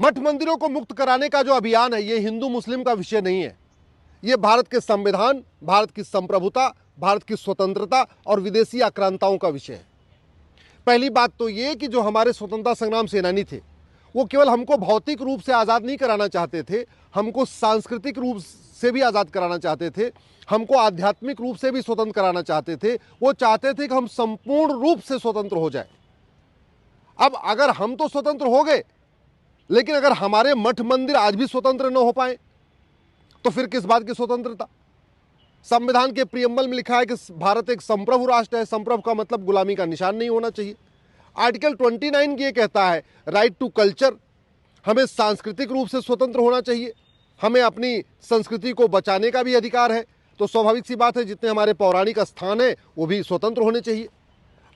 मठ मंदिरों को मुक्त कराने का जो अभियान है, ये हिंदू मुस्लिम का विषय नहीं है। ये भारत के संविधान, भारत की संप्रभुता, भारत की स्वतंत्रता और विदेशी आक्रांताओं का विषय है। पहली बात तो ये कि जो हमारे स्वतंत्रता संग्राम सेनानी थे, वो केवल हमको भौतिक रूप से आज़ाद नहीं कराना चाहते थे, हमको सांस्कृतिक रूप से भी आज़ाद कराना चाहते थे, हमको आध्यात्मिक रूप से भी स्वतंत्र कराना चाहते थे। वो चाहते थे कि हम संपूर्ण रूप से स्वतंत्र हो जाए। अब अगर हम तो स्वतंत्र हो गए, लेकिन अगर हमारे मठ मंदिर आज भी स्वतंत्र न हो पाए तो फिर किस बात की स्वतंत्रता? संविधान के प्रियम्बल में लिखा है कि भारत एक संप्रभु राष्ट्र है। संप्रभु का मतलब गुलामी का निशान नहीं होना चाहिए। आर्टिकल 29 ये कहता है राइट टू कल्चर, हमें सांस्कृतिक रूप से स्वतंत्र होना चाहिए, हमें अपनी संस्कृति को बचाने का भी अधिकार है। तो स्वाभाविक सी बात है, जितने हमारे पौराणिक स्थान है वो भी स्वतंत्र होने चाहिए।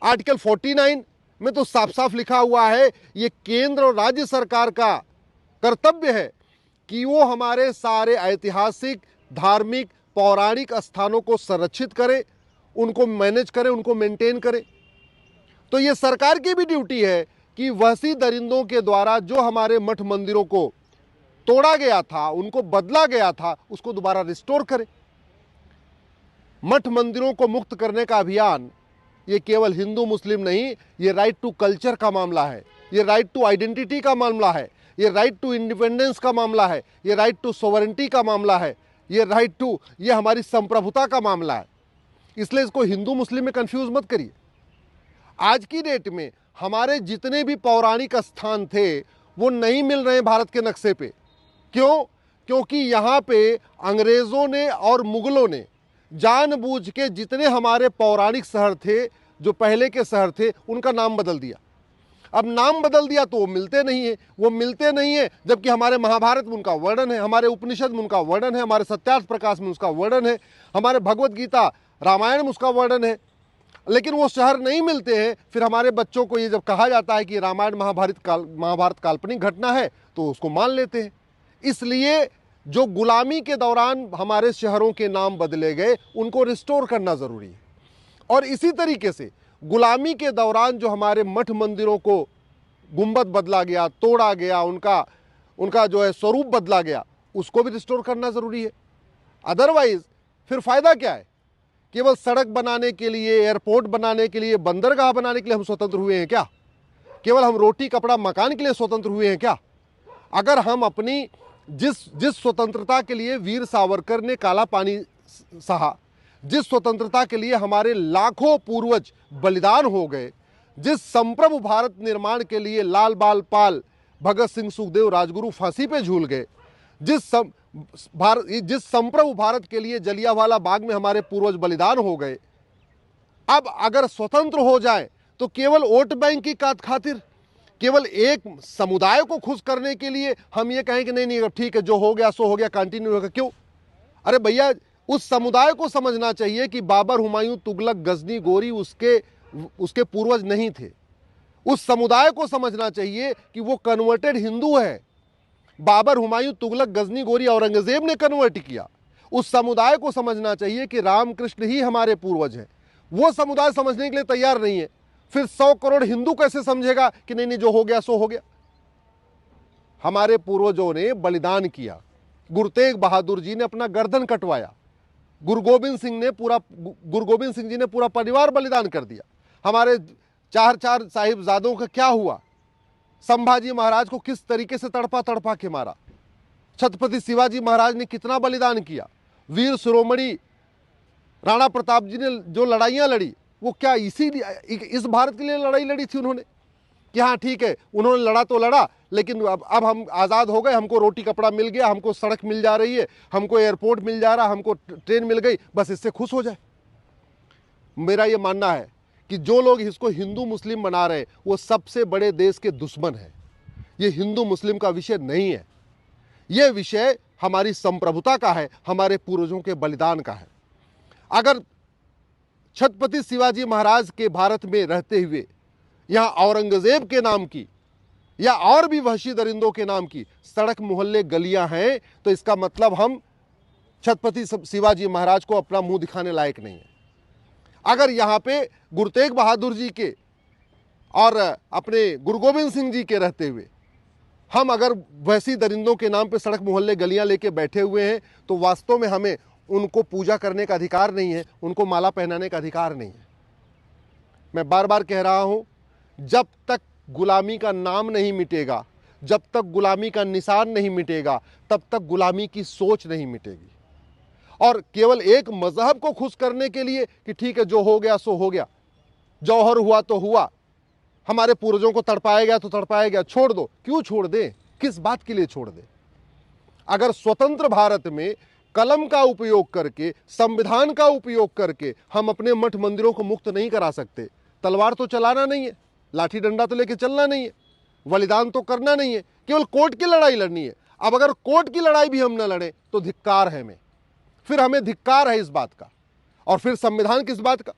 आर्टिकल 49 में तो साफ साफ लिखा हुआ है, ये केंद्र और राज्य सरकार का कर्तव्य है कि वो हमारे सारे ऐतिहासिक, धार्मिक, पौराणिक स्थानों को संरक्षित करे, उनको मैनेज करे, उनको मेंटेन करे। तो ये सरकार की भी ड्यूटी है कि वहशी दरिंदों के द्वारा जो हमारे मठ मंदिरों को तोड़ा गया था, उनको बदला गया था, उसको दोबारा रिस्टोर करे। मठ मंदिरों को मुक्त करने का अभियान ये केवल हिंदू मुस्लिम नहीं, ये राइट टू कल्चर का मामला है, ये राइट टू आइडेंटिटी का मामला है, ये राइट टू इंडिपेंडेंस का मामला है, ये राइट टू सोवरेंटी का मामला है, ये हमारी संप्रभुता का मामला है। इसलिए इसको हिंदू मुस्लिम में कंफ्यूज मत करिए। आज की डेट में हमारे जितने भी पौराणिक स्थान थे वो नहीं मिल रहे भारत के नक्शे पे। क्यों? क्योंकि यहाँ पे अंग्रेजों ने और मुगलों ने जानबूझ के जितने हमारे पौराणिक शहर थे, जो पहले के शहर थे, उनका नाम बदल दिया। अब नाम बदल दिया तो वो मिलते नहीं है, जबकि हमारे महाभारत में उनका वर्णन है, हमारे उपनिषद में उनका वर्णन है, हमारे सत्यार्थ प्रकाश में उसका वर्णन है, हमारे भगवत गीता रामायण में उसका वर्णन है, लेकिन वो शहर नहीं मिलते हैं। फिर हमारे बच्चों को ये जब कहा जाता है कि रामायण महाभारत काल्पनिक घटना है तो उसको मान लेते हैं। इसलिए जो गुलामी के दौरान हमारे शहरों के नाम बदले गए, उनको रिस्टोर करना ज़रूरी है। और इसी तरीके से गुलामी के दौरान जो हमारे मठ मंदिरों को गुंबद बदला गया, तोड़ा गया, उनका जो है स्वरूप बदला गया, उसको भी रिस्टोर करना ज़रूरी है। अदरवाइज फिर फ़ायदा क्या है? केवल सड़क बनाने के लिए, एयरपोर्ट बनाने के लिए, बंदरगाह बनाने के लिए हम स्वतंत्र हुए हैं क्या? केवल हम रोटी कपड़ा मकान के लिए स्वतंत्र हुए हैं क्या? अगर हम अपनी जिस स्वतंत्रता के लिए वीर सावरकर ने काला पानी सहा, जिस स्वतंत्रता के लिए हमारे लाखों पूर्वज बलिदान हो गए, जिस संप्रभु भारत निर्माण के लिए लाल बाल पाल, भगत सिंह, सुखदेव, राजगुरु फांसी पे झूल गए, जिस संप्रभु भारत के लिए जलियांवाला बाग में हमारे पूर्वज बलिदान हो गए, अब अगर स्वतंत्र हो जाए तो केवल वोट बैंक की खातिर, केवल एक समुदाय को खुश करने के लिए हम ये कहें कि नहीं ठीक है, जो हो गया सो हो गया, कंटिन्यू होगा। क्यों? अरे भैया, उस समुदाय को समझना चाहिए कि बाबर, हुमायूं, तुगलक, गजनी, गोरी उसके पूर्वज नहीं थे। उस समुदाय को समझना चाहिए कि वो कन्वर्टेड हिंदू है। बाबर, हुमायूं, तुगलक, गजनी, गोरी औरंगजेब ने कन्वर्ट किया। उस समुदाय को समझना चाहिए कि रामकृष्ण ही हमारे पूर्वज हैं। वो समुदाय समझने के लिए तैयार नहीं है। फिर 100 करोड़ हिंदू कैसे समझेगा कि नहीं जो हो गया सो हो गया? हमारे पूर्वजों ने बलिदान किया। गुरु तेग बहादुर जी ने अपना गर्दन कटवाया। गुरु गोबिंद सिंह जी ने पूरा परिवार बलिदान कर दिया। हमारे चार साहिबजादों का क्या हुआ? संभाजी महाराज को किस तरीके से तड़पा के मारा। छत्रपति शिवाजी महाराज ने कितना बलिदान किया। वीर शिरोमणि राणा प्रताप जी ने जो लड़ाइयाँ लड़ी, वो क्या इस भारत के लिए लड़ाई लड़ी थी उन्होंने? कि हाँ ठीक है, उन्होंने लड़ा तो लड़ा, लेकिन अब हम आज़ाद हो गए, हमको रोटी कपड़ा मिल गया, हमको सड़क मिल जा रही है, हमको एयरपोर्ट मिल जा रहा, हमको ट्रेन मिल गई, बस इससे खुश हो जाए। मेरा ये मानना है कि जो लोग इसको हिंदू मुस्लिम बना रहे, वो सबसे बड़े देश के दुश्मन हैं। ये हिंदू मुस्लिम का विषय नहीं है, ये विषय हमारी संप्रभुता का है, हमारे पूर्वजों के बलिदान का है। अगर छत्रपति शिवाजी महाराज के भारत में रहते हुए यहाँ औरंगजेब के नाम की या और भी वहशी दरिंदों के नाम की सड़क, मोहल्ले, गलियां हैं, तो इसका मतलब हम छत्रपति शिवाजी महाराज को अपना मुंह दिखाने लायक नहीं है। अगर यहाँ पे गुरु तेग बहादुर जी के और अपने गुरु गोबिंद सिंह जी के रहते हुए हम अगर वैसी दरिंदों के नाम पे सड़क मोहल्ले गलियां लेके बैठे हुए हैं तो वास्तव में हमें उनको पूजा करने का अधिकार नहीं है, उनको माला पहनाने का अधिकार नहीं है। मैं बार बार कह रहा हूं, जब तक गुलामी का नाम नहीं मिटेगा, जब तक गुलामी का निशान नहीं मिटेगा, तब तक गुलामी की सोच नहीं मिटेगी। और केवल एक मजहब को खुश करने के लिए कि ठीक है जो हो गया सो हो गया, जौहर हुआ तो हुआ, हमारे पूर्वजों को तड़पाया गया तो तड़पाया गया, छोड़ दो। क्यों छोड़ दें? किस बात के लिए छोड़ दें? अगर स्वतंत्र भारत में कलम का उपयोग करके, संविधान का उपयोग करके हम अपने मठ मंदिरों को मुक्त नहीं करा सकते, तलवार तो चलाना नहीं है, लाठी डंडा तो लेके चलना नहीं है, बलिदान तो करना नहीं है, केवल कोर्ट की लड़ाई लड़नी है। अब अगर कोर्ट की लड़ाई भी हम न लड़े तो धिक्कार है हमें, फिर हमें धिक्कार है इस बात का। और फिर संविधान किस बात का?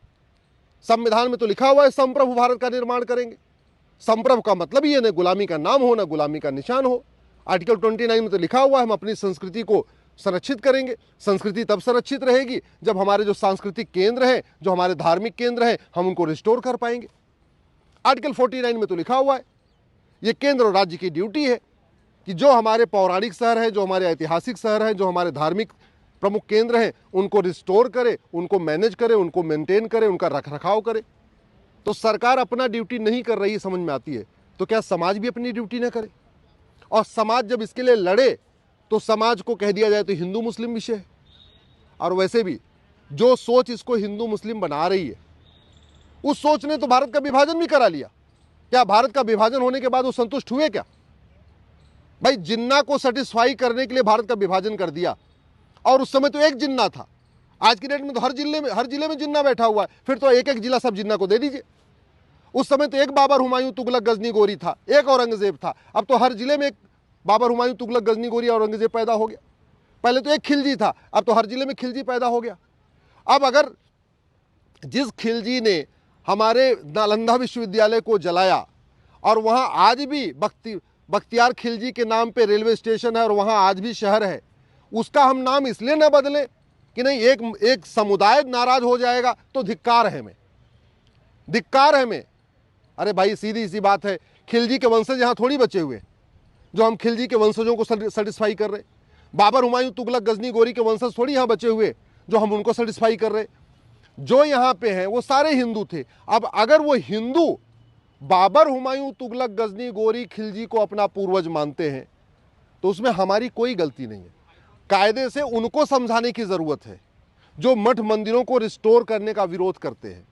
संविधान में तो लिखा हुआ है संप्रभु भारत का निर्माण करेंगे। संप्रभु का मतलब ये न गुलामी का नाम हो, न गुलामी का निशान हो। आर्टिकल 29 में तो लिखा हुआ है हम अपनी संस्कृति को संरक्षित करेंगे। संस्कृति तब संरक्षित रहेगी जब हमारे जो सांस्कृतिक केंद्र हैं, जो हमारे धार्मिक केंद्र हैं, हम उनको रिस्टोर कर पाएंगे। आर्टिकल 49 में तो लिखा हुआ है ये केंद्र और राज्य की ड्यूटी है कि जो हमारे पौराणिक शहर हैं, जो हमारे ऐतिहासिक शहर हैं, जो हमारे धार्मिक प्रमुख केंद्र हैं, उनको रिस्टोर करे, उनको मैनेज करे, उनको मेंटेन करे, उनका रखरखाव करे। तो सरकार अपना ड्यूटी नहीं कर रही समझ में आती है, तो क्या समाज भी अपनी ड्यूटी न करे? और समाज जब इसके लिए लड़े तो समाज को कह दिया जाए तो हिंदू मुस्लिम विषय है। और वैसे भी जो सोच इसको हिंदू मुस्लिम बना रही है, उस सोच ने तो भारत का विभाजन भी करा लिया। क्या भारत का विभाजन होने के बाद वो संतुष्ट हुए क्या? भाई जिन्ना को सेटिस्फाई करने के लिए भारत का विभाजन कर दिया, और उस समय तो एक जिन्ना था। आज की डेट में तो हर जिले में जिन्ना बैठा हुआ है, फिर तो एक एक जिला सब जिन्ना को दे दीजिए। उस समय तो एक बाबर हुमायूं तुगलक गजनी गोरी था, एक औरंगजेब था, अब तो हर जिले में एक बाबर हुमायूं तुगलक गजनी गोरी औरंगजेब पैदा हो गया। पहले तो एक खिलजी था, अब तो हर जिले में खिलजी पैदा हो गया। अब अगर जिस खिलजी ने हमारे नालंदा विश्वविद्यालय को जलाया और वहाँ आज भी बख्तियार खिलजी के नाम पे रेलवे स्टेशन है और वहाँ आज भी शहर है, उसका हम नाम इसलिए न बदलें कि नहीं एक समुदाय नाराज हो जाएगा, तो धिक्कार है हमें, धिक्कार है हमें। अरे भाई सीधी सी बात है, खिलजी के वंशज यहाँ थोड़ी बचे हुए जो हम खिलजी के वंशजों को सेटिस्फाई कर रहे। बाबर हुमायूं तुगलक गजनी गोरी के वंशज थोड़ी यहाँ बचे हुए जो हम उनको सेटिस्फाई कर रहे। जो यहाँ पे हैं वो सारे हिंदू थे। अब अगर वो हिंदू बाबर हुमायूं तुगलक गजनी गोरी खिलजी को अपना पूर्वज मानते हैं तो उसमें हमारी कोई गलती नहीं है। कायदे से उनको समझाने की ज़रूरत है जो मठ मंदिरों को रिस्टोर करने का विरोध करते हैं,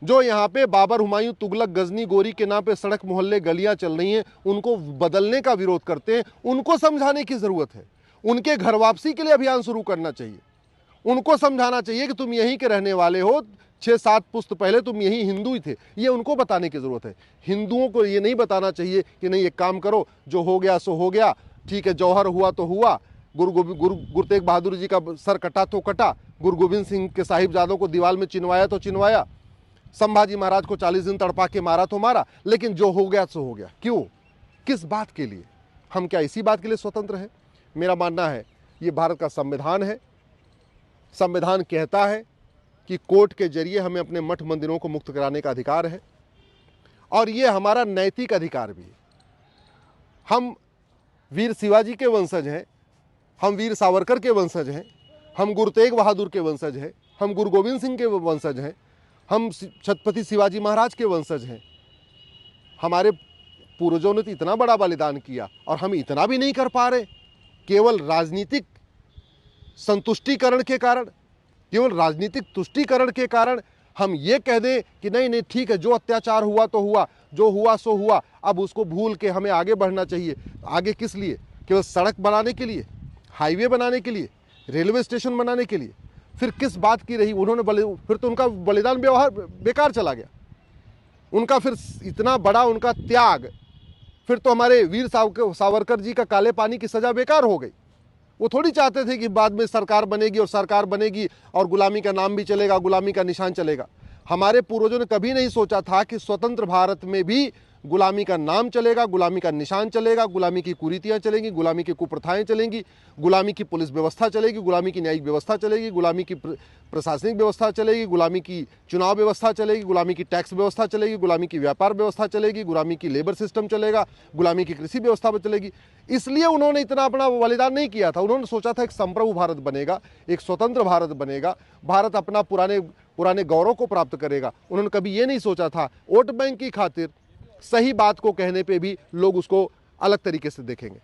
जो यहाँ पे बाबर हुमायूं तुगलक गजनी गोरी के नाम पे सड़क मोहल्ले गलियां चल रही हैं उनको बदलने का विरोध करते हैं। उनको समझाने की ज़रूरत है, उनके घर वापसी के लिए अभियान शुरू करना चाहिए। उनको समझाना चाहिए कि तुम यहीं के रहने वाले हो, 6-7 पुश्त पहले तुम यहीं हिंदू ही थे, ये उनको बताने की ज़रूरत है। हिंदुओं को ये नहीं बताना चाहिए कि नहीं एक काम करो, जो हो गया सो हो गया, ठीक है, जौहर हुआ तो हुआ, गुरु तेग बहादुर जी का सर कटा तो कटा, गुरु गोविंद सिंह के साहिबजादों को दीवार में चिनवाया तो चिनवाया, संभाजी महाराज को 40 दिन तड़पा के मारा तो मारा, लेकिन जो हो गया सो हो गया। क्यों? किस बात के लिए? हम क्या इसी बात के लिए स्वतंत्र हैं? मेरा मानना है ये भारत का संविधान है। संविधान कहता है कि कोर्ट के जरिए हमें अपने मठ मंदिरों को मुक्त कराने का अधिकार है और ये हमारा नैतिक अधिकार भी है। हम वीर शिवाजी के वंशज हैं, हम वीर सावरकर के वंशज हैं, हम गुरु तेग बहादुर के वंशज हैं, हम गुरु गोविंद सिंह के वंशज हैं, हम छत्रपति शिवाजी महाराज के वंशज हैं। हमारे पूर्वजों ने तो इतना बड़ा बलिदान किया और हम इतना भी नहीं कर पा रहे। केवल राजनीतिक संतुष्टिकरण के कारण, केवल राजनीतिक तुष्टिकरण के कारण हम ये कह दें कि नहीं नहीं ठीक है, जो अत्याचार हुआ तो हुआ, जो हुआ सो हुआ, अब उसको भूल के हमें आगे बढ़ना चाहिए। आगे किस लिए? केवल सड़क बनाने के लिए, हाईवे बनाने के लिए, रेलवे स्टेशन बनाने के लिए? फिर किस बात की रही? उन्होंने फिर तो उनका बलिदान व्यवहार बेकार चला गया, उनका फिर इतना बड़ा उनका त्याग, फिर तो हमारे वीर सावरकर जी का काले पानी की सज़ा बेकार हो गई। वो थोड़ी चाहते थे कि बाद में सरकार बनेगी और सरकार बनेगी और गुलामी का नाम भी चलेगा, गुलामी का निशान चलेगा। हमारे पूर्वजों ने कभी नहीं सोचा था कि स्वतंत्र भारत में भी गुलामी का नाम चलेगा, गुलामी का निशान चलेगा, गुलामी की कुरीतियां चलेंगी, गुलामी की कुप्रथाएं चलेंगी, गुलामी की पुलिस व्यवस्था चलेगी, गुलामी की न्यायिक व्यवस्था चलेगी, गुलामी की प्रशासनिक व्यवस्था चलेगी, गुलामी की चुनाव व्यवस्था चलेगी, गुलामी की टैक्स व्यवस्था चलेगी, गुलामी की व्यापार व्यवस्था चलेगी, गुलामी की लेबर सिस्टम चलेगा, गुलामी की कृषि व्यवस्था चलेगी। इसलिए उन्होंने इतना अपना बलिदान नहीं किया था। उन्होंने सोचा था एक संप्रभु भारत बनेगा, एक स्वतंत्र भारत बनेगा, भारत अपना पुराने गौरव को प्राप्त करेगा। उन्होंने कभी ये नहीं सोचा था वोट बैंक की खातिर सही बात को कहने पे भी लोग उसको अलग तरीके से देखेंगे।